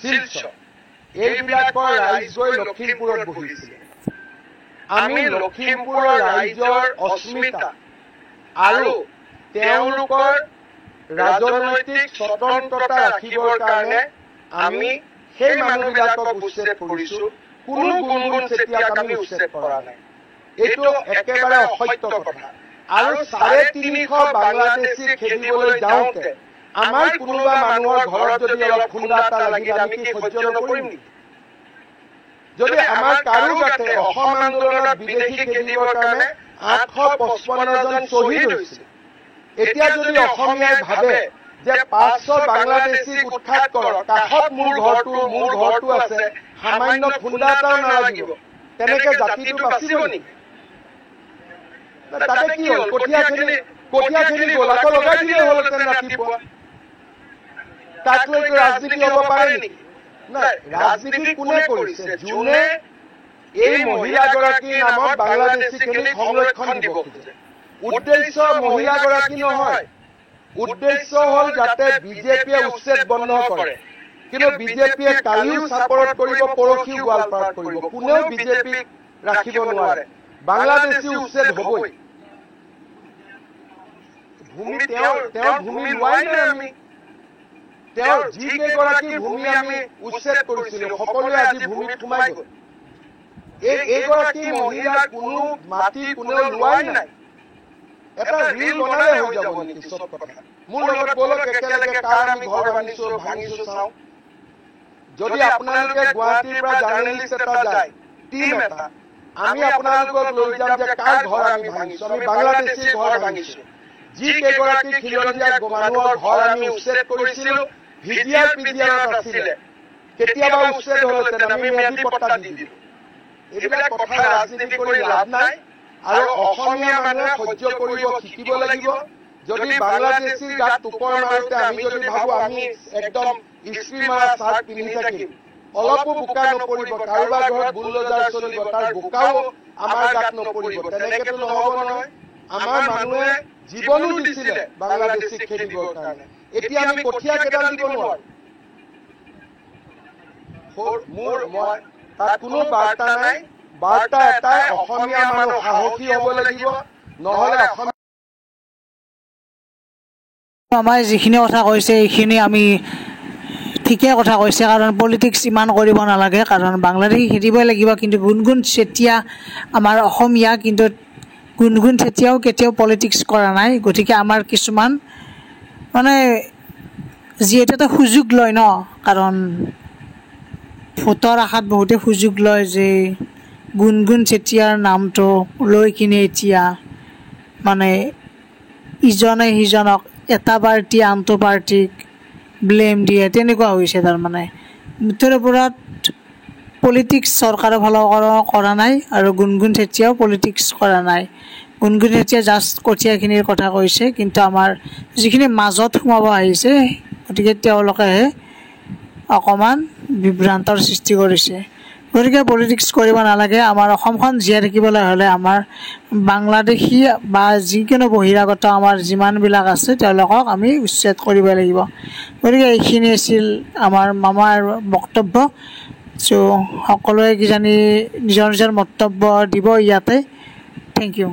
শিলচৰ এইবিলাকৰ ৰাইজ গৈ লখিমপুৰত বহিছিলে। আমি লখিমপুৰৰ ৰাইজৰ অস্মিতা আৰু তেওঁলোকৰ ৰাজনৈতিক স্বতন্ত্ৰতা ৰাখিবৰ কাৰণে আমি সেই মানুহবিলাকক উচ্ছেদ কৰিছো। কোনো গুণগুণ চেতিয়াক আমি উচ্ছেদ কৰা নাই। এইটো একেবাৰে অসত্য কথা। আৰু 350 বাংলাদেশী খেদিবলৈ যাওঁতে আমাৰ কোনোবা মানুহৰ ঘৰত যদি অলপ খুন্দা এটা লাগিলে আমি কি সহ্য নকৰিম নেকি? যদি আমাৰ কাৰো গাতে অসম আন্দোলনত বিদেশী খেদিবৰ কাৰণে 855 জন শ্বহীদ হৈছিল, এতিয়া যদি অসমীয়াই ভাবে যে 500 বাংলাদেশীক উৎখাত কৰক, কাষত মোৰ ঘৰটো আছে, সামান্য খুন্দা এটাও নালাগিব, তেনেকে জাতিটো বাচিব নেকি? তাতে কি হ'ল? কঠীয়াখিনি গ'ল, আকৌ লগাই দিলে হ'লহেঁতেন ৰাতিপুৱা। তাক লৈ ৰাজনীতি হ'ব পাৰে নেকি? নাই, ৰাজনীতি কোনে কৰিছে? যোনে এই মহিলাগৰাকীৰ নামত বাংলাদেশীখিনিক সংৰক্ষণ দিব খোজে। উদ্দেশ্য মহিলাগৰাকী নহয়, উদ্দেশ্য হ'ল যাতে বিজেপিয়ে উচ্ছেদ বন্ধ কৰে। কিন্তু বিজেপিয়ে কালিও চাপৰত কৰিব, পৰহিও গোৱালপাৰাত কৰিব। কোনেও বিজেপিক ৰাখিব নোৱাৰে। বাংলাদেশী উচ্ছেদ হ'বই। ভূমি তেওঁৰ ভূমি লোৱাই নাই আমি। তেওঁৰ যিকেইগৰাকী ভূমি আমি উচ্ছেদ কৰিছিলো সকলোৱে আজি ভূমিত সোমাই গ'ল। এইগৰাকী মহিলাৰ কোনো মাটি কোনেও লোৱাই নাই। এটা ৰিল বনালে হৈ যাব নেকি চব কথা? মোৰ লগত বলক একেলগে কাৰ আমি ঘৰ ভাঙিছো চাওঁ। যদি আপোনালোকে গুৱাহাটীৰ পৰা জাৰ্নেলিষ্ট এটা যায়, টিম এটা, আমি আপোনালোকক লৈ যাম যে কাৰ ঘৰ আমি ভাঙিছো। আমি বাংলাদেশীৰ ঘৰ ভাঙিছো। যি কেইগৰাকী খিলঞ্জীয়া মানুহৰ ঘৰ আমি উচ্ছেদ কৰিছিলো, ভিডিআৰ পিডিআৰত আছিলে, কেতিয়াবা উচ্ছেদ হ'লহেঁতেন, আমি ম্যাদী পট্টা দি দিলো। এইবিলাক কথা ৰাজনীতি কৰি লাভ নাই। আৰু অসমীয়া মানুহে সহ্য কৰিব শিকিব লাগিব। যদি বাংলাদেশীৰ গাত টোপৰ মাৰোতে আমি যদি ভাবো আমি একদম ইস্ত্ৰি মাৰা চাৰ্ট পিন্ধি থাকিম, অলপো বোকা নপৰিব, কাৰোবাৰ ঘৰত বুলডোজাৰ চলিব, তাৰ বোকাও আমাৰ গাত নপৰিব, তেনেকেতো নহ'ব নহয়। আমাৰ মানুহে জীৱনো দিছিলে বাংলাদেশীক খেদিবৰ কাৰণে। এতিয়া আমি কঠীয়া কেইডাল দিব নোৱাৰো। তাত কোনো বাৰ্তা নাই। বাৰ্তা এটাই, অসমীয়া মানুহ সাহসী হ'ব লাগিব, নহ'লে আমাৰ যিখিনি কথা কৈছে এইখিনি আমি ঠিকে কথা কৈছে। কাৰণ পলিটিক্স ইমান কৰিব নালাগে, কাৰণ বাংলাদেশী খেদিবই লাগিব। কিন্তু গুণগুণ চেতিয়া আমাৰ অসমীয়া, কিন্তু গুণগুণ চেতিয়াও কেতিয়াও পলিটিক্স কৰা নাই। গতিকে আমাৰ কিছুমান মানে যিহেতু এটা সুযোগ লয় ন, কাৰণ ভোটৰ আশাত বহুতে সুযোগ লয় যে গুণগুণ চেতিয়াৰ নামটো লৈ কিনে এতিয়া মানে ইজনে সিজনক, এটা পাৰ্টি আনটো পাৰ্টিক ব্লেম দিয়ে, তেনেকুৱা হৈছে। তাৰমানে মুঠৰ ওপৰত পলিটিক্স চৰকাৰৰ ফালৰ কৰা নাই আৰু গুণগুণ চেতিয়াও পলিটিক্স কৰা নাই। গুণগুণ চেতিয়া জাষ্ট কঠীয়াখিনিৰ কথা কৈছে, কিন্তু আমাৰ যিখিনি মাজত সোমাব আহিছে, গতিকে তেওঁলোকেহে অকণমান বিভ্ৰান্তৰ সৃষ্টি কৰিছে। গতিকে পলিটিক্স কৰিব নালাগে। আমাৰ অসমখন জীয়াই থাকিবলৈ হ'লে আমাৰ বাংলাদেশী বা যিকোনো বহিৰাগত আমাৰ যিমানবিলাক আছে তেওঁলোকক আমি উচ্ছেদ কৰিব লাগিব। গতিকে এইখিনি আছিল আমাৰ মামাৰ বক্তব্য। চ' সকলোৱে কিজানি নিজৰ নিজৰ মন্তব্য দিব ইয়াতে। Thank U.